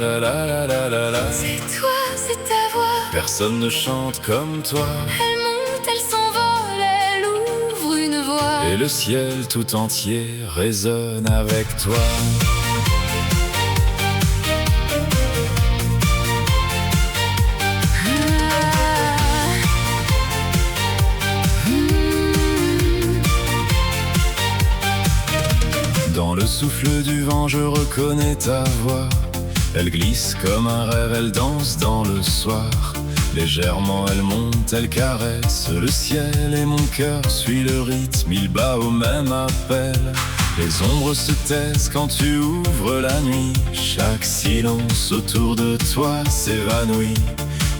la la la la la la. C'est toi, c'est ta voix. Personne ne chante comme toi. Elle monte, elle s'envole, elle ouvre une voie. Et le ciel tout entier résonne avec toi. Dans le souffle du vent, je reconnais ta voix. Elle glisse comme un rêve, elle danse dans le soir. Légèrement elle monte, elle caresse le ciel. Et mon cœur suit le rythme, il bat au même appel. Les ombres se taisent quand tu ouvres la nuit. Chaque silence autour de toi s'évanouit.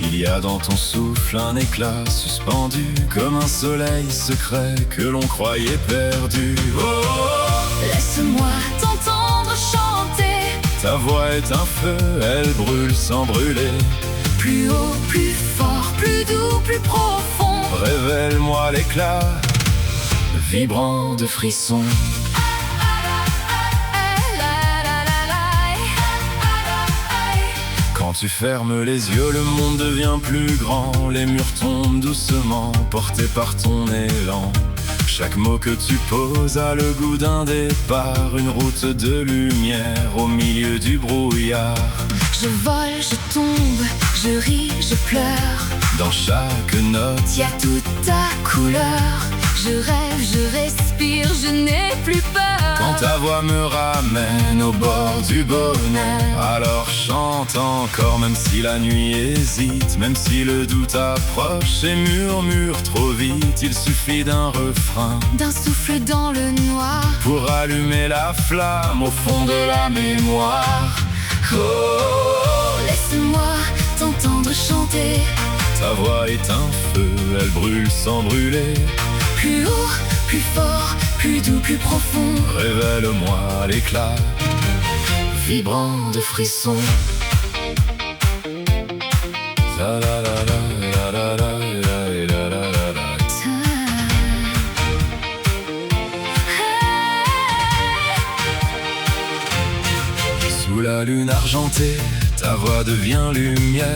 Il y a dans ton souffle un éclat suspendu, comme un soleil secret que l'on croyait perdu. Oh, oh, oh. Laisse-moi t'entendre chanter. Ta voix est un feu, elle brûle sans brûler. Plus haut, plus fort, plus doux, plus profond. Révèle-moi l'éclat, vibrant de frissons. Quand tu fermes les yeux, le monde devient plus grand. Les murs tombent doucement, portés par ton élan. Chaque mot que tu poses a le goût d'un départ. Une route de lumière au milieu du brouillard. Je vole, je tombe, je ris, je pleure. Dans chaque note, Y a toute ta couleur. Je rêve, je respire, je n'ai plus peur. quand ta voix me ramène au bord du bonheur, alors chante encore, même si la nuit hésite, même si le doute approche et murmure trop vite. Il suffit d'un refrain, D'un souffle dans le noir. pour allumer la flamme au fond de la mémoire. Oh, Laisse-moi t'entendre chanter. ta voix est un feu, elle brûle sans brûler. Plus haut, plus fort, plus doux, plus profond. Révèle-moi l'éclat, vibrant de frissons. La la la la la la la la la la la. Sous la lune argentée, ta voix devient lumière.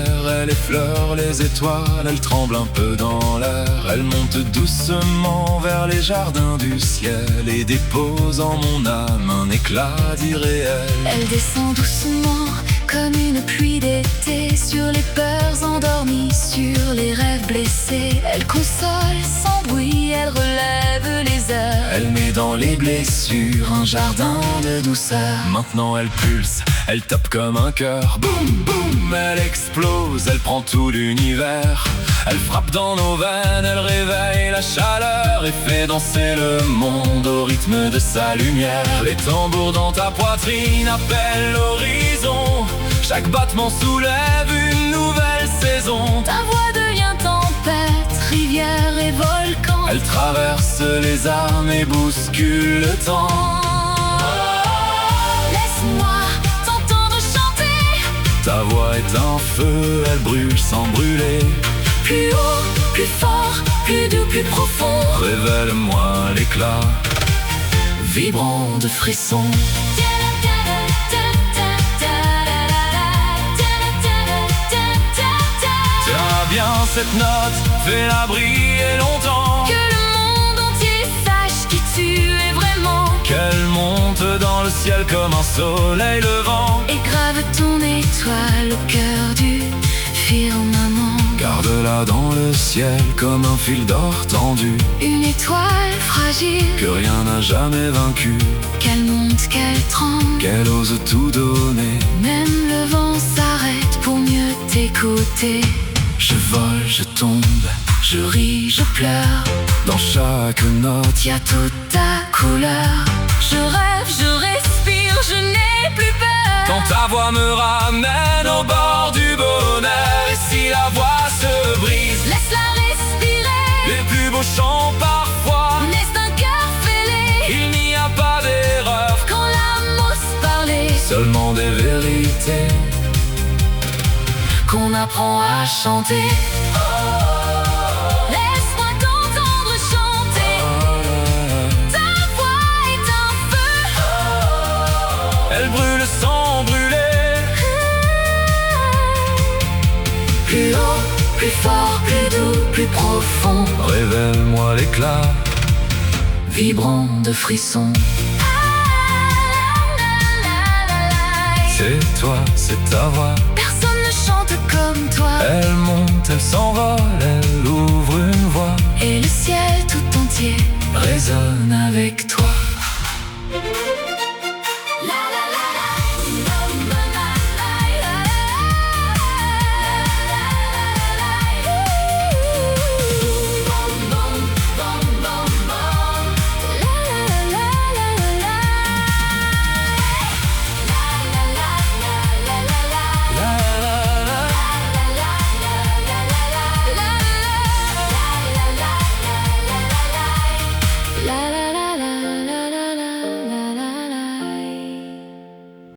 Elle effleure les étoiles, elle tremble un peu dans l'air. Elle monte doucement vers les jardins du ciel et dépose en mon âme un éclat d'irréel. Elle descend doucement comme une pluie d'été sur les peurs endormies, sur les rêves blessés. Elle console sans bruit, elle relève les heures. Elle met dans les blessures un jardin de douceur. Maintenant elle pulse, elle tape comme un cœur. Boum, boum, elle explose, elle prend tout l'univers. Elle frappe dans nos veines, elle réveille la chaleur et fait danser le monde au rythme de sa lumière. Les tambours dans ta poitrine appellent l'horizon. Chaque battement soulève une nouvelle saison. Ta voix devient tempête, rivière et volcan. Elle traverse les armes et bouscule le temps. Laisse-moi t'entendre chanter. Ta voix est un feu, elle brûle sans brûler. Plus haut, plus fort, plus doux, plus profond. Révèle-moi l'éclat, vibrant de frissons. Tiens bien cette note, fais-la briller longtemps. Que le monde entier sache qui tu es vraiment. Qu'elle monte dans le ciel comme un soleil levant. Et grave ton étoile au cœur du firmament. Garde-la dans le ciel comme un fil d'or tendu. Une étoile fragile, Que rien n'a jamais vaincu. qu'elle monte, qu'elle tremble. Qu'elle ose tout donner. Même le vent s'arrête pour mieux t'écouter. Je vole, je tombe, Je ris, je pleure. dans chaque note. Y a toute ta couleur. Je rêve, je respire, je n'ai plus peur. Quand ta voix me ramène au bord du bonheur. Et si la voix se brise, Laisse-la respirer. les plus beaux chants parfois. Naissent d'un cœur fêlé. Il n'y a pas d'erreur, Quand l'amour se parlait, seulement des vérités qu'on apprend à chanter. Laisse-moi t'entendre chanter. Ta voix est un feu. Elle brûle sans brûler. plus profond, révèle-moi l'éclat vibrant de frissons. C'est toi, c'est ta voix. Personne ne chante comme toi. Elle monte, elle s'envole, elle ouvre une voie. Et le ciel tout entier résonne avec